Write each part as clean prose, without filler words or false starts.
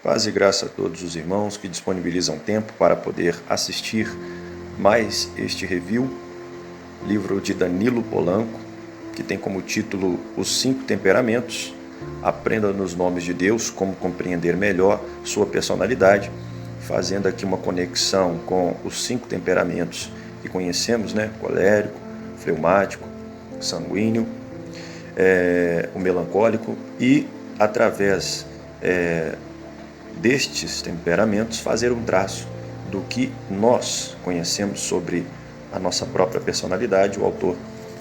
Paz e graça a todos os irmãos que disponibilizam tempo para poder assistir mais este review, livro de Danilo Polanco, que tem como título Os 5 Temperamentos. Aprenda nos nomes de Deus como compreender melhor sua personalidade, fazendo aqui uma conexão com os 5 temperamentos que conhecemos, colérico, fleumático, sanguíneo, o melancólico, e através destes temperamentos fazer um traço do que nós conhecemos sobre a nossa própria personalidade. O autor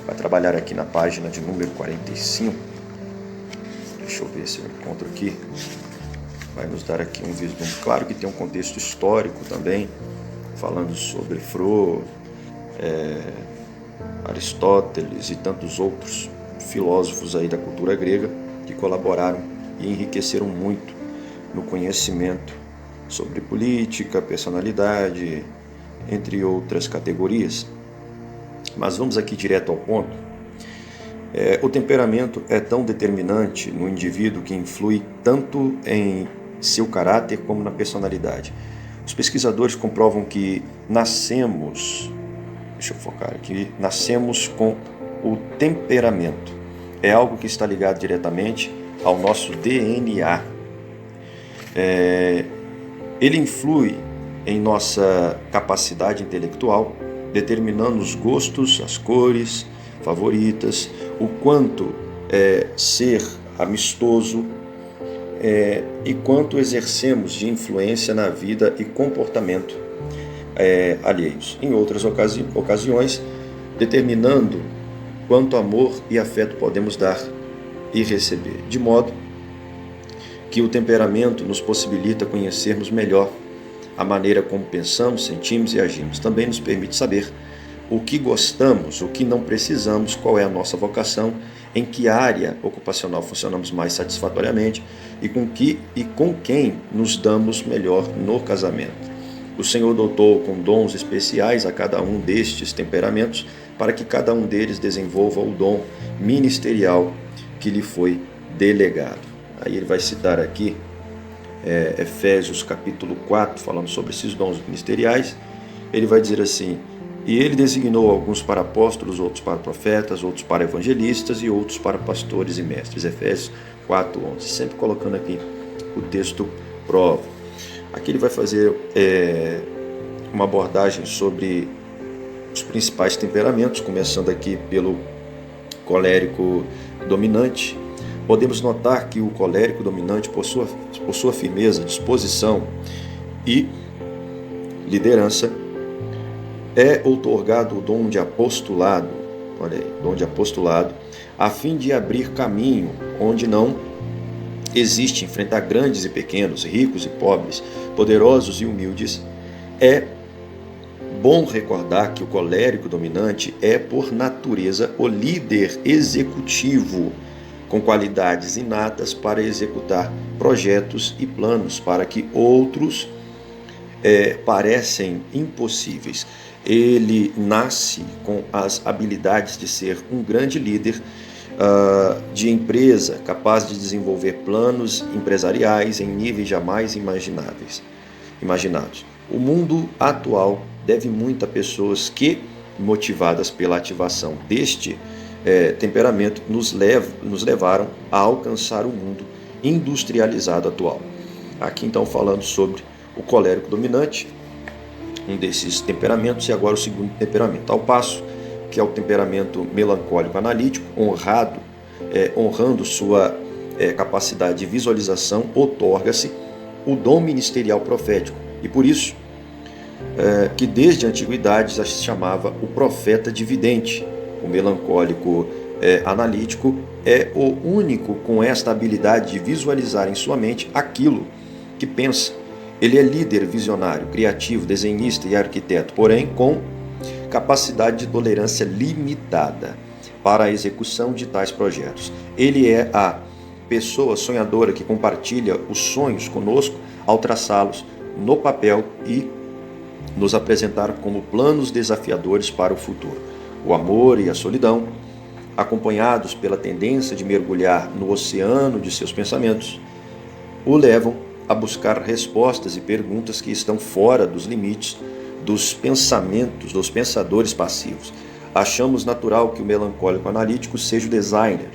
vai trabalhar aqui na página de número 45. Deixa eu ver se eu encontro aqui. Vai nos dar aqui um vislumbre. Claro que tem um contexto histórico também, falando sobre Freud, Aristóteles e tantos outros filósofos aí da cultura grega que colaboraram e enriqueceram muito no conhecimento sobre política, personalidade, entre outras categorias. Mas vamos aqui direto ao ponto. O temperamento é tão determinante no indivíduo que influi tanto em seu caráter como na personalidade. Os pesquisadores comprovam que nascemos com o temperamento. É algo que está ligado diretamente ao nosso DNA. Ele influi em nossa capacidade intelectual, determinando os gostos, as cores favoritas, o quanto ser amistoso e quanto exercemos de influência na vida e comportamento alheios. Em outras ocasiões, determinando quanto amor e afeto podemos dar e receber, de modo que o temperamento nos possibilita conhecermos melhor a maneira como pensamos, sentimos e agimos. Também nos permite saber o que gostamos, o que não precisamos, qual é a nossa vocação, em que área ocupacional funcionamos mais satisfatoriamente e com quem nos damos melhor no casamento. O Senhor dotou com dons especiais a cada um destes temperamentos para que cada um deles desenvolva o dom ministerial que lhe foi delegado. Aí ele vai citar aqui Efésios capítulo 4, falando sobre esses dons ministeriais. Ele vai dizer assim: e ele designou alguns para apóstolos, outros para profetas, outros para evangelistas e outros para pastores e mestres. Efésios 4:11, sempre colocando aqui o texto prova. Aqui ele vai fazer uma abordagem sobre os principais temperamentos, começando aqui pelo colérico dominante. Podemos notar que o colérico dominante, por sua firmeza, disposição e liderança, é outorgado o dom de apostolado, a fim de abrir caminho onde não existe, enfrentar grandes e pequenos, ricos e pobres, poderosos e humildes. É bom recordar que o colérico dominante é, por natureza, o líder executivo, com qualidades inatas para executar projetos e planos para que outros parecem impossíveis. Ele nasce com as habilidades de ser um grande líder de empresa, capaz de desenvolver planos empresariais em níveis jamais imaginados. O mundo atual deve muito a pessoas que, motivadas pela ativação deste temperamento, nos levaram a alcançar o mundo industrializado atual. Aqui então falando sobre o colérico dominante, um desses temperamentos, e agora o segundo temperamento, ao passo que é o temperamento melancólico analítico, honrando sua capacidade de visualização, outorga-se o dom ministerial profético, e por isso que desde a antiguidade já se chamava o profeta dividente. O melancólico analítico é o único com esta habilidade de visualizar em sua mente aquilo que pensa. Ele é líder visionário, criativo, desenhista e arquiteto, porém com capacidade de tolerância limitada para a execução de tais projetos. Ele é a pessoa sonhadora que compartilha os sonhos conosco ao traçá-los no papel e nos apresentar como planos desafiadores para o futuro. O amor e a solidão, acompanhados pela tendência de mergulhar no oceano de seus pensamentos, o levam a buscar respostas e perguntas que estão fora dos limites dos pensamentos, dos pensadores passivos. Achamos natural que o melancólico analítico seja o designer,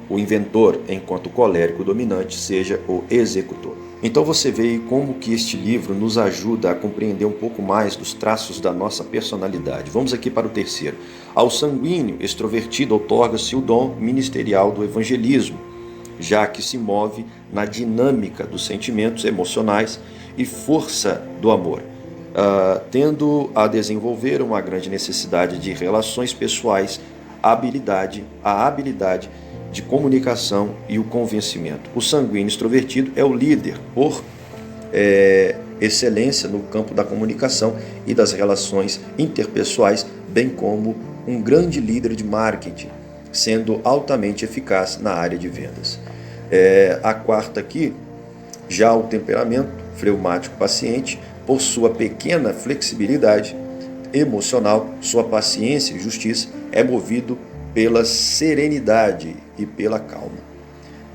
o inventor, enquanto o colérico dominante seja o executor. Então você vê como que este livro nos ajuda a compreender um pouco mais dos traços da nossa personalidade. Vamos aqui para o terceiro. Ao sanguíneo extrovertido outorga-se o dom ministerial do evangelismo, já que se move na dinâmica dos sentimentos emocionais e força do amor, tendo a desenvolver uma grande necessidade de relações pessoais, a habilidade de comunicação e o convencimento. O sanguíneo extrovertido é o líder por excelência no campo da comunicação e das relações interpessoais, bem como um grande líder de marketing, sendo altamente eficaz na área de vendas. A quarta aqui, já o temperamento fleumático paciente, por sua pequena flexibilidade emocional, sua paciência e justiça, é movido pela serenidade e pela calma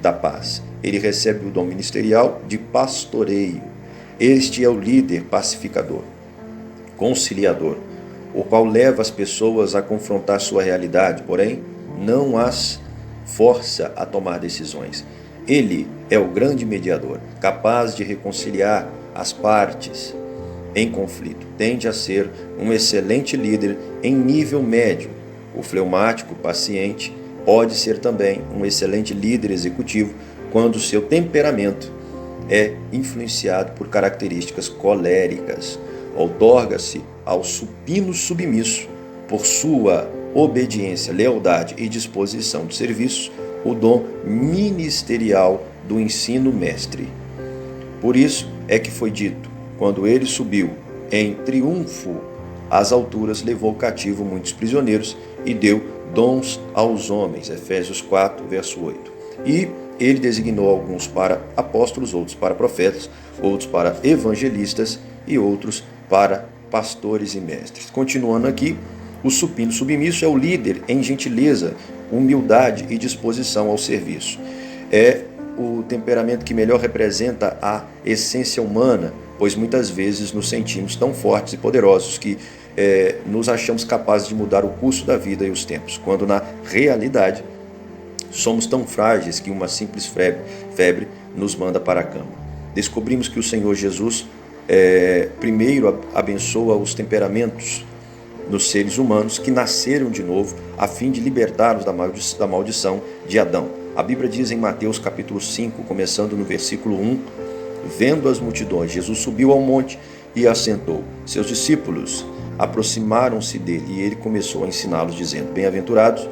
da paz. Ele recebe o dom ministerial de pastoreio. Este é o líder pacificador, conciliador, o qual leva as pessoas a confrontar sua realidade, porém não as força a tomar decisões. Ele é o grande mediador, capaz de reconciliar as partes em conflito. Tende a ser um excelente líder em nível médio. O fleumático paciente pode ser também um excelente líder executivo quando seu temperamento é influenciado por características coléricas. Outorga-se ao supino submisso, por sua obediência, lealdade e disposição de serviço, o dom ministerial do ensino mestre. Por isso é que foi dito, quando ele subiu em triunfo às alturas, levou cativo muitos prisioneiros e deu dons aos homens. Efésios 4, verso 8. E ele designou alguns para apóstolos, outros para profetas, outros para evangelistas e outros para pastores e mestres. Continuando aqui, o supino submisso é o líder em gentileza, humildade e disposição ao serviço. É o temperamento que melhor representa a essência humana, pois muitas vezes nos sentimos tão fortes e poderosos que nos achamos capazes de mudar o curso da vida e os tempos, quando na realidade somos tão frágeis que uma simples febre nos manda para a cama. Descobrimos que o Senhor Jesus primeiro abençoa os temperamentos nos seres humanos que nasceram de novo, a fim de libertá-los da maldição de Adão. A Bíblia diz em Mateus capítulo 5, começando no versículo 1, vendo as multidões, Jesus subiu ao monte e assentou. Seus discípulos aproximaram-se dele e ele começou a ensiná-los, dizendo: bem-aventurados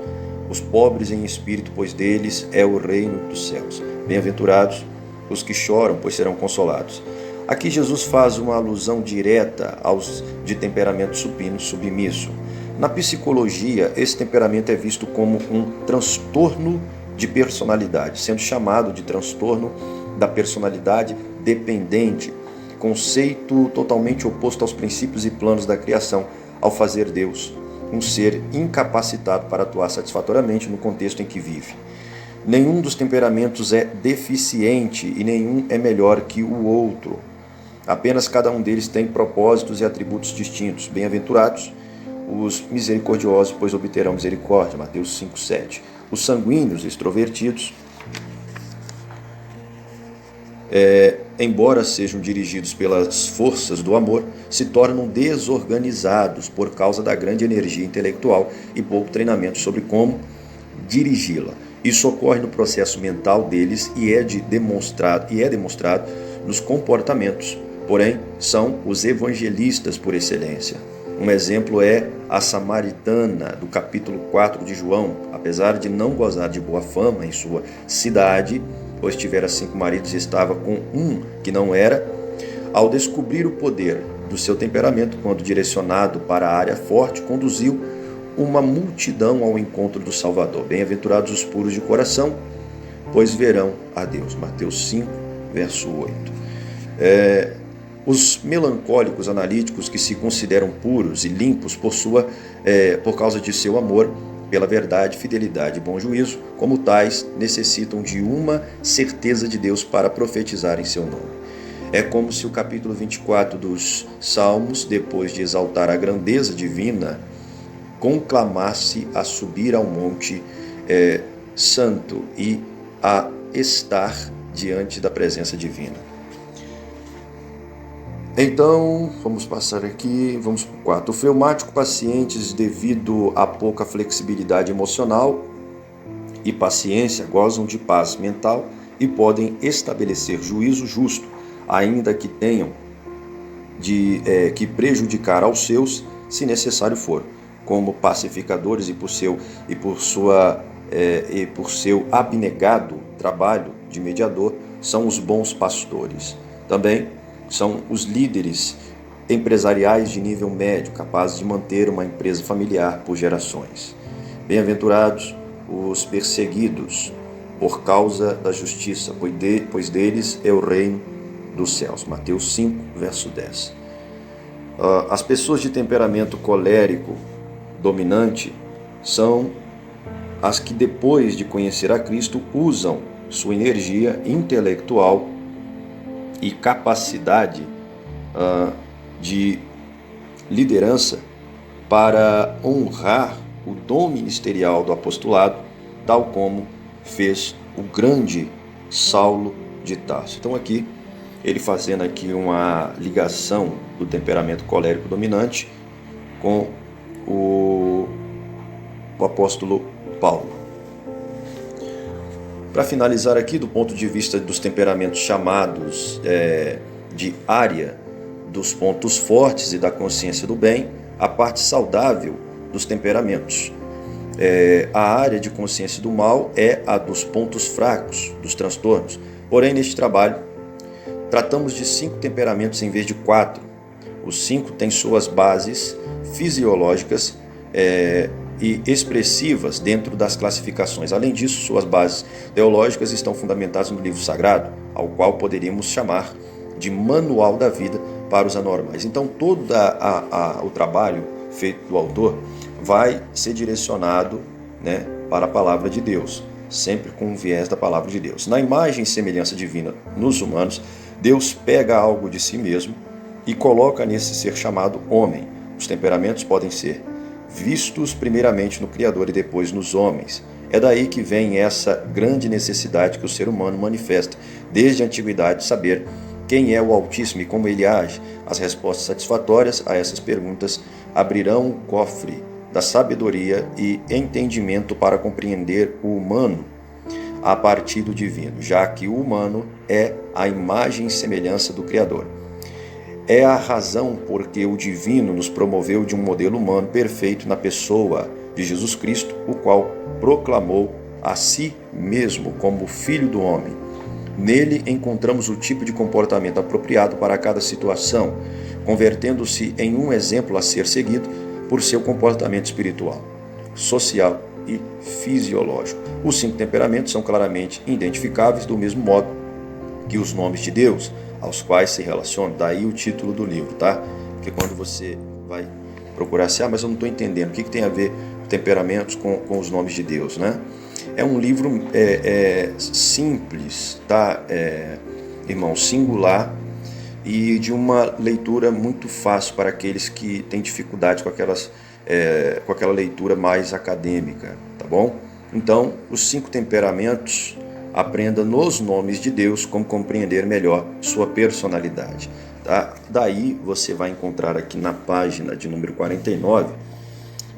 os pobres em espírito, pois deles é o reino dos céus. Bem-aventurados os que choram, pois serão consolados. Aqui Jesus faz uma alusão direta aos de temperamento supino, submisso. Na psicologia, esse temperamento é visto como um transtorno de personalidade, sendo chamado de transtorno da personalidade dependente, conceito totalmente oposto aos princípios e planos da criação, ao fazer Deus um ser incapacitado para atuar satisfatoriamente no contexto em que vive. Nenhum dos temperamentos é deficiente e nenhum é melhor que o outro. Apenas cada um deles tem propósitos e atributos distintos. Bem-aventurados os misericordiosos, pois obterão misericórdia. Mateus 5:7. Os sanguíneos, extrovertidos, embora sejam dirigidos pelas forças do amor, se tornam desorganizados por causa da grande energia intelectual e pouco treinamento sobre como dirigi-la. Isso ocorre no processo mental deles e é demonstrado nos comportamentos. Porém, são os evangelistas por excelência. Um exemplo é a samaritana do capítulo 4 de João. Apesar de não gozar de boa fama em sua cidade, pois tivera 5 maridos e estava com um que não era, ao descobrir o poder do seu temperamento, quando direcionado para a área forte, conduziu uma multidão ao encontro do Salvador. Bem-aventurados os puros de coração, pois verão a Deus. Mateus 5, verso 8. Os melancólicos analíticos que se consideram puros e limpos por causa de seu amor pela verdade, fidelidade e bom juízo, como tais, necessitam de uma certeza de Deus para profetizar em seu nome. É como se o capítulo 24 dos Salmos, depois de exaltar a grandeza divina, conclamasse a subir ao monte santo e a estar diante da presença divina. Então, vamos passar aqui, vamos para o 4. O fleumático pacientes, devido à pouca flexibilidade emocional e paciência, gozam de paz mental e podem estabelecer juízo justo, ainda que tenham que prejudicar aos seus, se necessário for, como pacificadores e por seu abnegado trabalho de mediador, são os bons pastores. Também são os líderes empresariais de nível médio, capazes de manter uma empresa familiar por gerações. Bem-aventurados os perseguidos por causa da justiça, pois deles é o reino dos céus. Mateus 5, verso 10. As pessoas de temperamento colérico dominante são as que, depois de conhecer a Cristo, usam sua energia intelectual e capacidade de liderança para honrar o dom ministerial do apostolado, tal como fez o grande Saulo de Tarso. Então aqui, ele fazendo aqui uma ligação do temperamento colérico dominante com o apóstolo Paulo. Para finalizar aqui, do ponto de vista dos temperamentos chamados de área dos pontos fortes e da consciência do bem, a parte saudável dos temperamentos. A área de consciência do mal é a dos pontos fracos, dos transtornos. Porém, neste trabalho, tratamos de 5 temperamentos em vez de 4. Os 5 têm suas bases fisiológicas e expressivas dentro das classificações. Além disso, suas bases teológicas estão fundamentadas no livro sagrado, ao qual poderíamos chamar de manual da vida para os anormais. Então, todo o trabalho feito do autor vai ser direcionado, para a palavra de Deus, sempre com o viés da palavra de Deus. Na imagem e semelhança divina nos humanos, Deus pega algo de si mesmo e coloca nesse ser chamado homem. Os temperamentos podem ser vistos primeiramente no Criador e depois nos homens. É daí que vem essa grande necessidade que o ser humano manifesta desde a antiguidade de saber quem é o Altíssimo e como ele age. As respostas satisfatórias a essas perguntas abrirão o cofre da sabedoria e entendimento para compreender o humano a partir do divino, já que o humano é a imagem e semelhança do Criador. É a razão porque o divino nos promoveu de um modelo humano perfeito na pessoa de Jesus Cristo, o qual proclamou a si mesmo como Filho do Homem. Nele encontramos o tipo de comportamento apropriado para cada situação, convertendo-se em um exemplo a ser seguido por seu comportamento espiritual, social e fisiológico. Os 5 temperamentos são claramente identificáveis do mesmo modo que os nomes de Deus, aos quais se relacionam. Daí o título do livro, tá? Porque quando você vai procurar assim, mas eu não estou entendendo, o que tem a ver temperamentos com os nomes de Deus, né? É um livro simples, tá, irmão? Singular e de uma leitura muito fácil para aqueles que têm dificuldade com aquela leitura mais acadêmica, tá bom? Então, os 5 temperamentos, aprenda nos nomes de Deus como compreender melhor sua personalidade. Tá? Daí você vai encontrar aqui na página de número 49,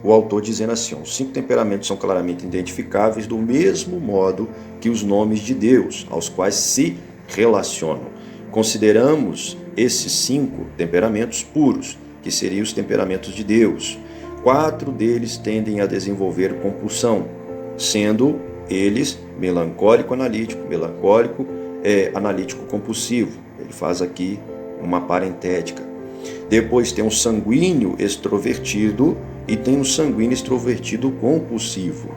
o autor dizendo assim: os 5 temperamentos são claramente identificáveis do mesmo modo que os nomes de Deus, aos quais se relacionam. Consideramos esses 5 temperamentos puros, que seriam os temperamentos de Deus. 4 deles tendem a desenvolver compulsão, sendo eles melancólico analítico, analítico compulsivo. Ele faz aqui uma parentética. Depois tem o sanguíneo extrovertido e tem o sanguíneo extrovertido compulsivo.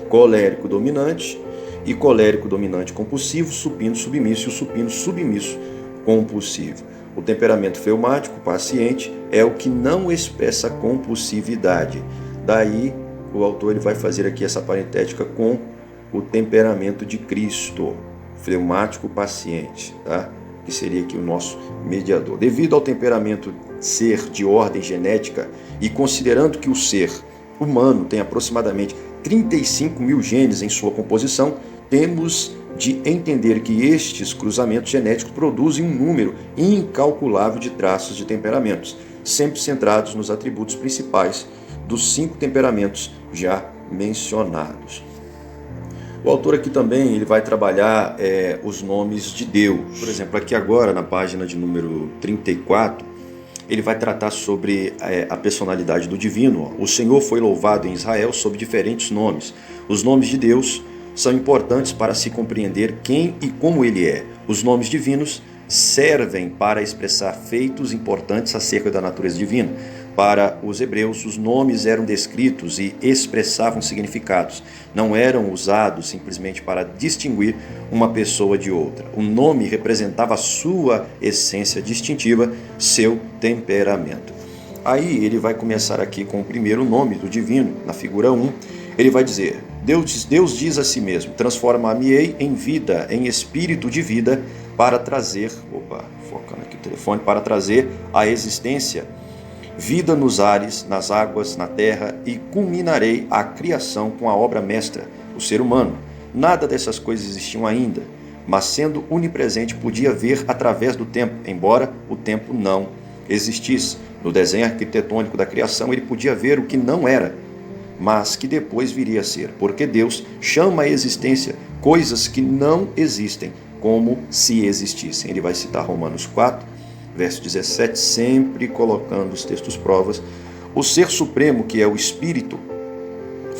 Colérico dominante e colérico dominante compulsivo, supino submisso e o supino submisso compulsivo. O temperamento fleumático paciente é o que não expressa compulsividade. Daí o autor ele vai fazer aqui essa parentética com o temperamento de Cristo, fleumático paciente, tá? que seria aqui o nosso mediador. Devido ao temperamento ser de ordem genética e considerando que o ser humano tem aproximadamente 35 mil genes em sua composição, temos de entender que estes cruzamentos genéticos produzem um número incalculável de traços de temperamentos, sempre centrados nos atributos principais dos 5 temperamentos já mencionados. O autor aqui também ele vai trabalhar os nomes de Deus. Por exemplo, aqui agora na página de número 34, ele vai tratar sobre a personalidade do divino. O Senhor foi louvado em Israel sob diferentes nomes. Os nomes de Deus são importantes para se compreender quem e como ele é. Os nomes divinos servem para expressar feitos importantes acerca da natureza divina. Para os hebreus, os nomes eram descritos e expressavam significados. Não eram usados simplesmente para distinguir uma pessoa de outra. O nome representava a sua essência distintiva, seu temperamento. Aí ele vai começar aqui com o primeiro nome do divino, na figura 1. Ele vai dizer: Deus diz a si mesmo: transformar-me-ei em vida, em espírito de vida, para trazer, focando aqui o telefone, para trazer à existência vida nos ares, nas águas, na terra, e culminarei a criação com a obra mestra, o ser humano. Nada dessas coisas existiam ainda, mas sendo onipresente podia ver através do tempo, embora o tempo não existisse. No desenho arquitetônico da criação ele podia ver o que não era, mas que depois viria a ser, porque Deus chama à existência coisas que não existem, como se existissem. Ele vai citar Romanos 4, verso 17, sempre colocando os textos provas. O ser supremo, que é o Espírito,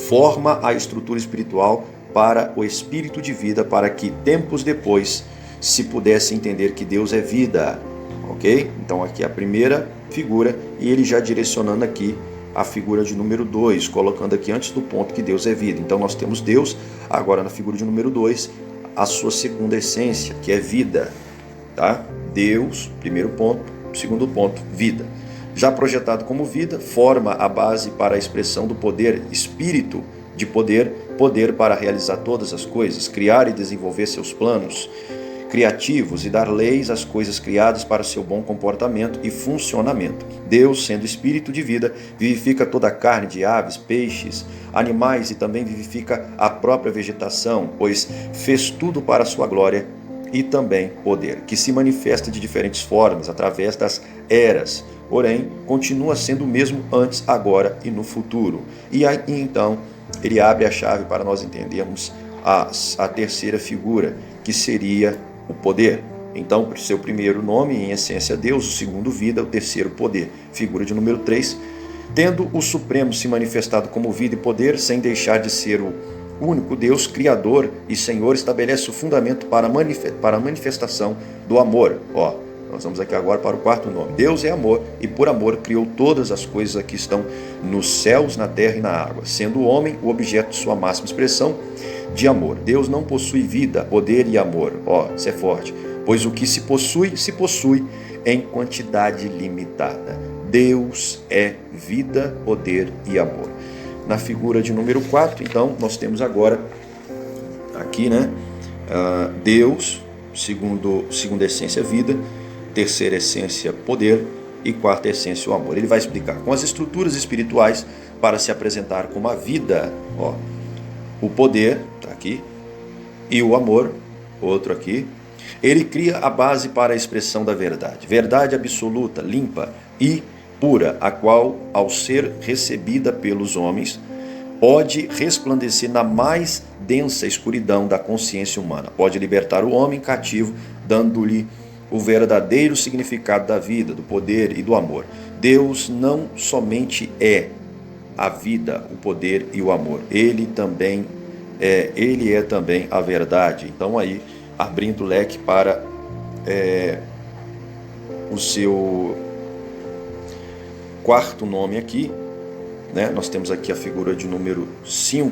forma a estrutura espiritual para o Espírito de vida, para que tempos depois se pudesse entender que Deus é vida. Ok? Então aqui é a primeira figura, e ele já direcionando aqui a figura de número 2, colocando aqui antes do ponto que Deus é vida. Então nós temos Deus, agora na figura de número 2, a sua segunda essência, que é vida. Tá? Deus, primeiro ponto. Segundo ponto, vida. Já projetado como vida, forma a base para a expressão do poder, espírito de poder, poder para realizar todas as coisas, criar e desenvolver seus planos criativos e dar leis às coisas criadas para seu bom comportamento e funcionamento. Deus, sendo espírito de vida, vivifica toda a carne de aves, peixes, animais e também vivifica a própria vegetação, pois fez tudo para a sua glória e também poder, que se manifesta de diferentes formas através das eras, porém continua sendo o mesmo antes, agora e no futuro. E aí então ele abre a chave para nós entendermos a terceira figura, que seria o poder. Então, seu primeiro nome, em essência, Deus, o segundo, vida, o terceiro, poder. Figura de número 3, tendo o Supremo se manifestado como vida e poder, sem deixar de ser o único Deus, Criador e Senhor, estabelece o fundamento para a manifestação do amor. Nós vamos aqui agora para o quarto nome. Deus é amor, e por amor criou todas as coisas que estão nos céus, na terra e na água, sendo o homem o objeto de sua máxima expressão de amor. Deus não possui vida, poder e amor. Isso é forte. Pois o que se possui em quantidade limitada. Deus é vida, poder e amor. Na figura de número 4, então, nós temos aqui, Deus, segunda essência, vida, terceira essência, poder, e quarta essência, o amor. Ele vai explicar com as estruturas espirituais para se apresentar como a vida, o poder, está aqui, e o amor, outro aqui. Ele cria a base para a expressão da verdade absoluta, limpa e pura, a qual, ao ser recebida pelos homens, pode resplandecer na mais densa escuridão da consciência humana. Pode libertar o homem cativo, dando-lhe o verdadeiro significado da vida, do poder e do amor. Deus não somente é a vida, o poder e o amor, Ele é também a verdade. Então aí, abrindo o leque para o seu quarto nome aqui, nós temos aqui a figura de número 5.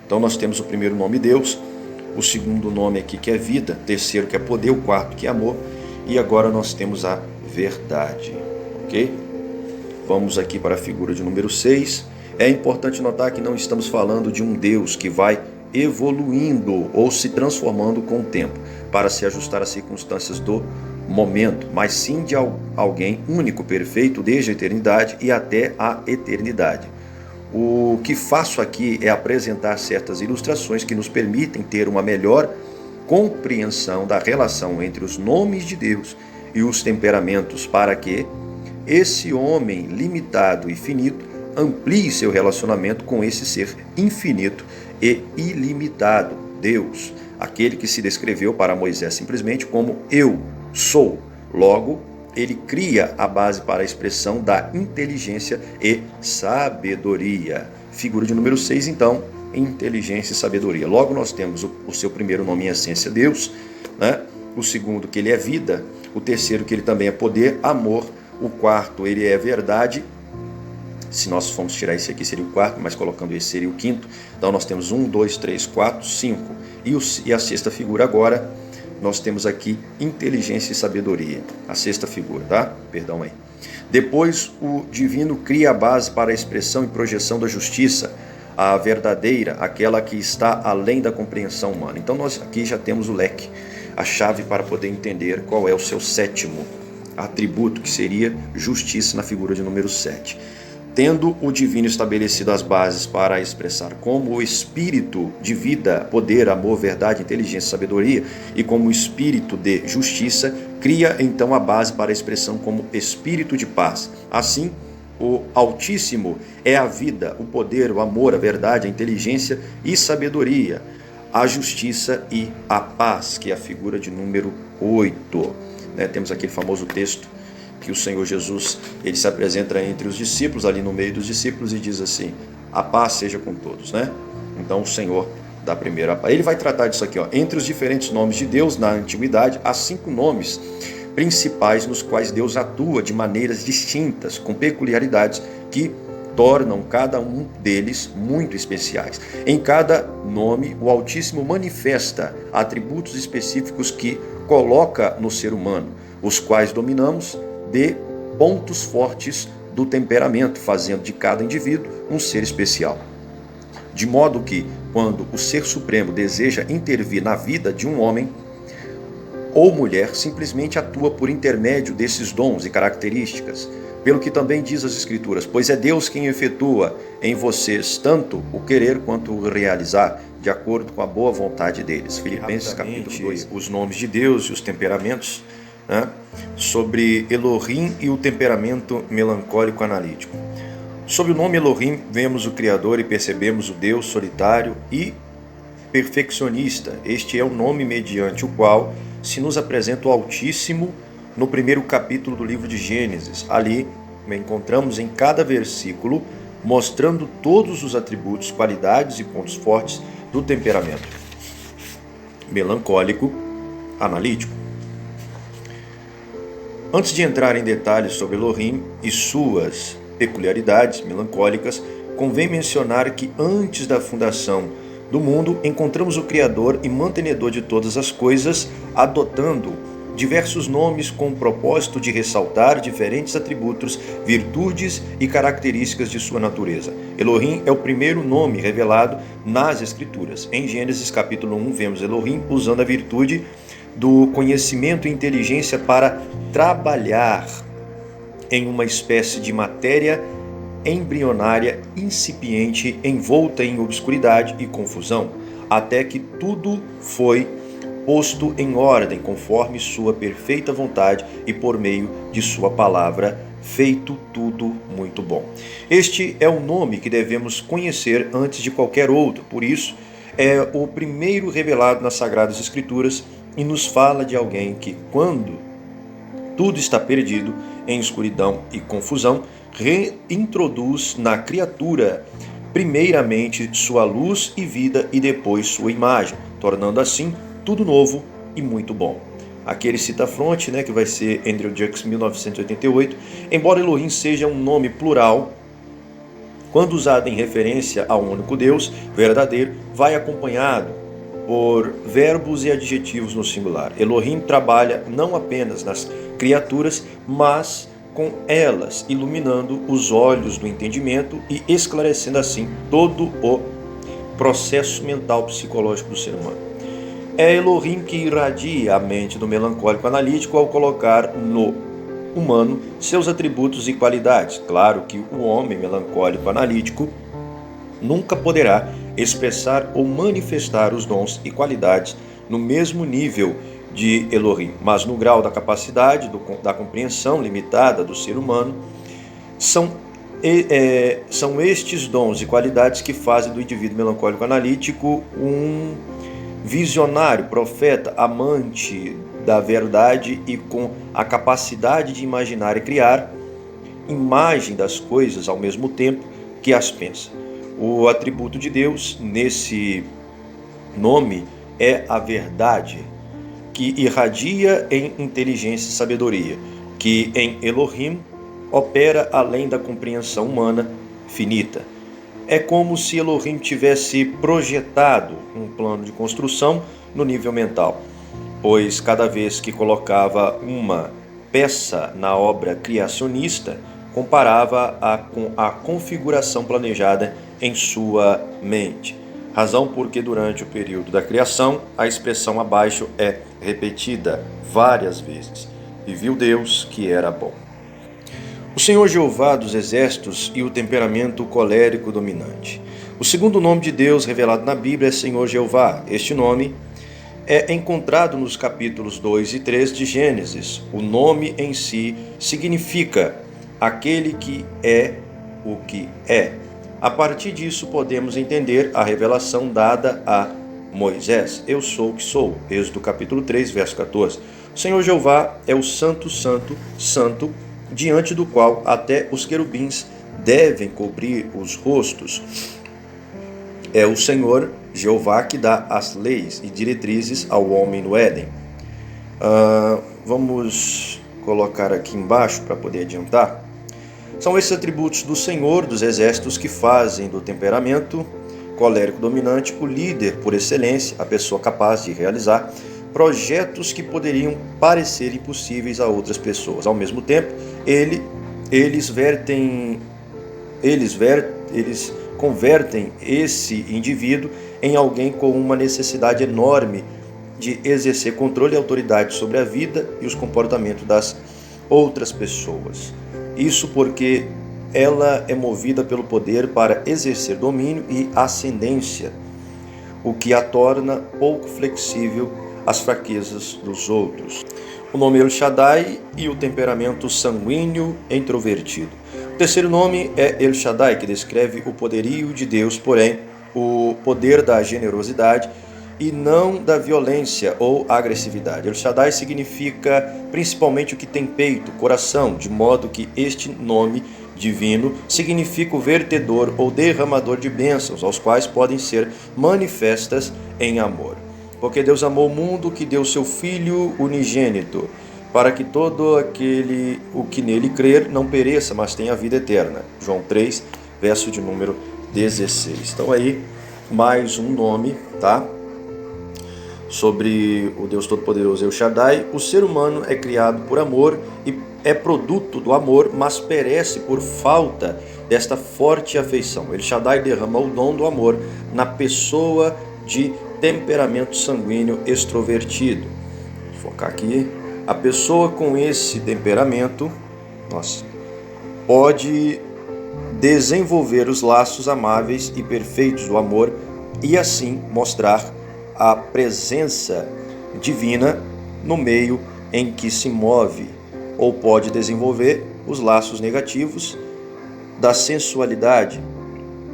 Então nós temos o primeiro nome, Deus, o segundo nome aqui, que é vida, o terceiro, que é poder, o quarto, que é amor, e agora nós temos a verdade. Ok? Vamos aqui para a figura de número 6. É importante notar que não estamos falando de um Deus que vai evoluindo ou se transformando com o tempo para se ajustar às circunstâncias do momento, mas sim de alguém único, perfeito, desde a eternidade e até a eternidade. O que faço aqui é apresentar certas ilustrações que nos permitem ter uma melhor compreensão da relação entre os nomes de Deus e os temperamentos, para que esse homem limitado e finito amplie seu relacionamento com esse ser infinito e ilimitado, Deus, aquele que se descreveu para Moisés simplesmente como eu sou. Logo, ele cria a base para a expressão da inteligência e sabedoria. Figura de número 6, então, inteligência e sabedoria. Logo, nós temos o seu primeiro nome em essência, Deus, né? O segundo, que ele é vida. O terceiro, que ele também é poder, amor. O quarto, ele é verdade. Se nós formos tirar esse aqui, seria o quarto, mas colocando esse seria o quinto. Então, nós temos 1, 2, 3, 4, 5. E a sexta figura agora, nós temos aqui inteligência e sabedoria. A sexta figura, tá? Perdão aí. Depois, o divino cria a base para a expressão e projeção da justiça, a verdadeira, aquela que está além da compreensão humana. Então, nós aqui já temos o leque, a chave para poder entender qual é o seu sétimo atributo, que seria justiça, na figura de número 7. Tendo o divino estabelecido as bases para expressar como o espírito de vida, poder, amor, verdade, inteligência, sabedoria, e como o espírito de justiça, cria então a base para a expressão como espírito de paz. Assim, o Altíssimo é a vida, o poder, o amor, a verdade, a inteligência e sabedoria, a justiça e a paz, que é a figura de número 8. Temos aquele famoso texto que o Senhor Jesus, ele se apresenta entre os discípulos, ali no meio dos discípulos, e diz assim: a paz seja com todos, né? Então o Senhor dá primeiro a paz. Ele vai tratar disso aqui, ó. Entre os diferentes nomes de Deus na antiguidade, há 5 nomes principais nos quais Deus atua de maneiras distintas, com peculiaridades que tornam cada um deles muito especiais. Em cada nome, o Altíssimo manifesta atributos específicos que coloca no ser humano, os quais dominamos de pontos fortes do temperamento, fazendo de cada indivíduo um ser especial. De modo que, quando o Ser Supremo deseja intervir na vida de um homem ou mulher, simplesmente atua por intermédio desses dons e características, pelo que também diz as Escrituras: pois é Deus quem efetua em vocês tanto o querer quanto o realizar, de acordo com a boa vontade deles. Filipenses capítulo 2. Os nomes de Deus e os temperamentos, né? Sobre Elohim e o temperamento melancólico analítico. Sob o nome Elohim, vemos o Criador e percebemos o Deus solitário e perfeccionista. Este é o nome mediante o qual se nos apresenta o Altíssimo no primeiro capítulo do livro de Gênesis. Ali encontramos em cada versículo mostrando todos os atributos, qualidades e pontos fortes do temperamento melancólico analítico. Antes de entrar em detalhes sobre Elohim e suas peculiaridades melancólicas, convém mencionar que antes da fundação do mundo, encontramos o Criador e mantenedor de todas as coisas, adotando diversos nomes com o propósito de ressaltar diferentes atributos, virtudes e características de sua natureza. Elohim é o primeiro nome revelado nas Escrituras. Em Gênesis capítulo 1, vemos Elohim usando a virtude do conhecimento e inteligência para trabalhar em uma espécie de matéria embrionária incipiente, envolta em obscuridade e confusão, até que tudo foi posto em ordem conforme sua perfeita vontade e por meio de sua palavra, feito tudo muito bom. Este é o nome que devemos conhecer antes de qualquer outro, por isso é o primeiro revelado nas Sagradas Escrituras e nos fala de alguém que, quando tudo está perdido em escuridão e confusão, reintroduz na criatura primeiramente sua luz e vida e depois sua imagem, tornando assim tudo novo e muito bom. Aqui ele cita a fonte, que vai ser Andrew Jux, 1988. Embora Elohim seja um nome plural, quando usado em referência a um único Deus verdadeiro, vai acompanhado por verbos e adjetivos no singular. Elohim trabalha não apenas nas criaturas, mas com elas, iluminando os olhos do entendimento e esclarecendo assim todo o processo mental psicológico do ser humano. É Elohim que irradia a mente do melancólico analítico ao colocar no humano seus atributos e qualidades. Claro que o homem melancólico analítico nunca poderá expressar ou manifestar os dons e qualidades no mesmo nível de Elohim, mas no grau da capacidade da compreensão limitada do ser humano, são estes dons e qualidades que fazem do indivíduo melancólico analítico um visionário, profeta, amante da verdade e com a capacidade de imaginar e criar imagem das coisas ao mesmo tempo que as pensa. O atributo de Deus nesse nome é a verdade, que irradia em inteligência e sabedoria, que em Elohim opera além da compreensão humana finita. É como se Elohim tivesse projetado um plano de construção no nível mental, pois cada vez que colocava uma peça na obra criacionista, comparava-a com a configuração planejada em sua mente. Razão porque durante o período da criação, a expressão abaixo é repetida várias vezes. E viu Deus que era bom. O Senhor Jeová dos Exércitos e o temperamento colérico dominante. O segundo nome de Deus revelado na Bíblia é Senhor Jeová. Este nome é encontrado nos capítulos 2 e 3 de Gênesis. O nome em si significa aquele que é o que é. A partir disso, podemos entender a revelação dada a Moisés. Eu sou o que sou. Êxodo capítulo 3, verso 14. O Senhor Jeová é o Santo, Santo, Santo, diante do qual até os querubins devem cobrir os rostos. É o Senhor Jeová que dá as leis e diretrizes ao homem no Éden. Vamos colocar aqui embaixo para poder adiantar. São esses atributos do Senhor dos Exércitos que fazem do temperamento colérico dominante o líder por excelência, a pessoa capaz de realizar projetos que poderiam parecer impossíveis a outras pessoas. Ao mesmo tempo, eles convertem esse indivíduo em alguém com uma necessidade enorme de exercer controle e autoridade sobre a vida e os comportamentos das outras pessoas. Isso porque ela é movida pelo poder para exercer domínio e ascendência, o que a torna pouco flexível às fraquezas dos outros. O nome El Shaddai e o temperamento sanguíneo introvertido. O terceiro nome é El Shaddai, que descreve o poderio de Deus, porém, o poder da generosidade e não da violência ou agressividade. El Shaddai significa principalmente o que tem peito, coração, de modo que este nome divino significa o vertedor ou derramador de bênçãos, aos quais podem ser manifestas em amor. Porque Deus amou o mundo que deu seu Filho unigênito, para que todo aquele o que nele crer não pereça, mas tenha vida eterna. João 3, verso de número 16. Então aí, mais um nome, tá? Sobre o Deus Todo-Poderoso El Shaddai. O ser humano é criado por amor e é produto do amor, mas perece por falta desta forte afeição. El Shaddai derrama o dom do amor na pessoa de temperamento sanguíneo extrovertido. Vou focar aqui. A pessoa com esse temperamento, pode desenvolver os laços amáveis e perfeitos do amor e assim mostrar a presença divina no meio em que se move, ou pode desenvolver os laços negativos da sensualidade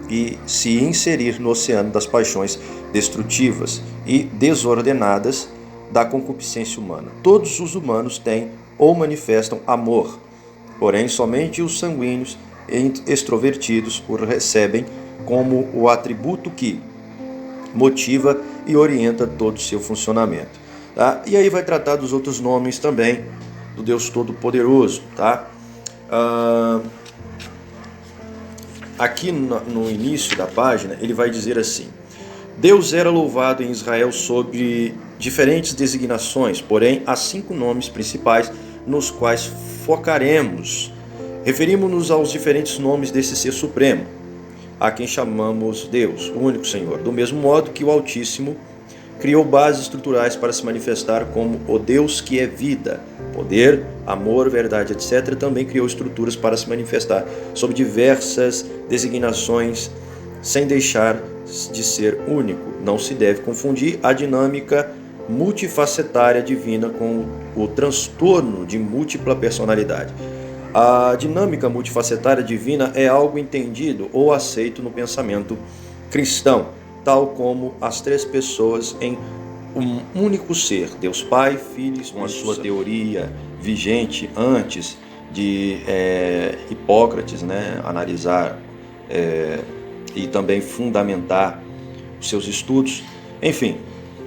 e se inserir no oceano das paixões destrutivas e desordenadas da concupiscência humana. Todos os humanos têm ou manifestam amor, porém somente os sanguíneos e extrovertidos o recebem como o atributo que motiva e orienta todo o seu funcionamento. Tá? E aí vai tratar dos outros nomes também do Deus Todo-Poderoso. Tá? Aqui no início da página ele vai dizer assim: Deus era louvado em Israel sob diferentes designações, porém há 5 nomes principais nos quais focaremos. Referimos-nos aos diferentes nomes desse ser supremo, a quem chamamos Deus, o único Senhor, do mesmo modo que o Altíssimo criou bases estruturais para se manifestar como o Deus que é vida, poder, amor, verdade, etc. Também criou estruturas para se manifestar sob diversas designações, sem deixar de ser único. Não se deve confundir a dinâmica multifacetária divina com o transtorno de múltipla personalidade. A dinâmica multifacetária divina é algo entendido ou aceito no pensamento cristão, tal como as três pessoas em um único ser, Deus Pai, Filho e Espírito, com a sua teoria vigente antes de Hipócrates, analisar e também fundamentar os seus estudos. Enfim,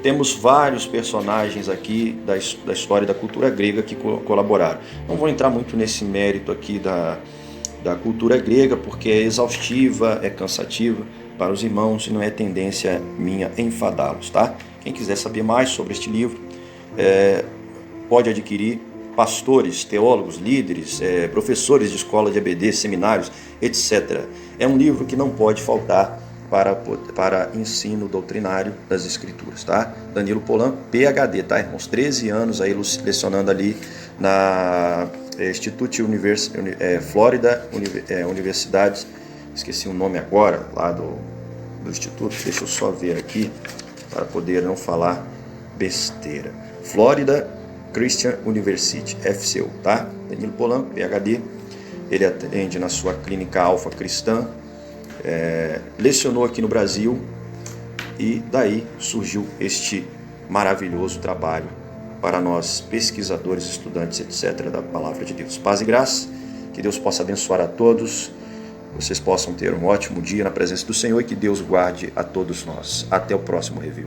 temos vários personagens aqui da história da cultura grega que colaboraram. Não vou entrar muito nesse mérito aqui da cultura grega, porque é exaustiva, é cansativa para os irmãos e não é tendência minha enfadá-los, tá? Quem quiser saber mais sobre este livro, pode adquirir. Pastores, teólogos, líderes, professores de escola de EBD, seminários, etc. É um livro que não pode faltar para ensino doutrinário das Escrituras, tá? Danilo Polanco, PhD, tá, irmãos? 13 anos aí lecionando ali na Instituto Florida Universidade, esqueci o nome agora, lá do Instituto, deixa eu só ver aqui, para poder não falar besteira. Florida Christian University, FCU, tá? Danilo Polanco, PhD, ele atende na sua clínica Alfa Cristã, lecionou aqui no Brasil e daí surgiu este maravilhoso trabalho para nós pesquisadores, estudantes, etc. da Palavra de Deus. Paz e graça, que Deus possa abençoar a todos, vocês possam ter um ótimo dia na presença do Senhor e que Deus guarde a todos nós. Até o próximo review.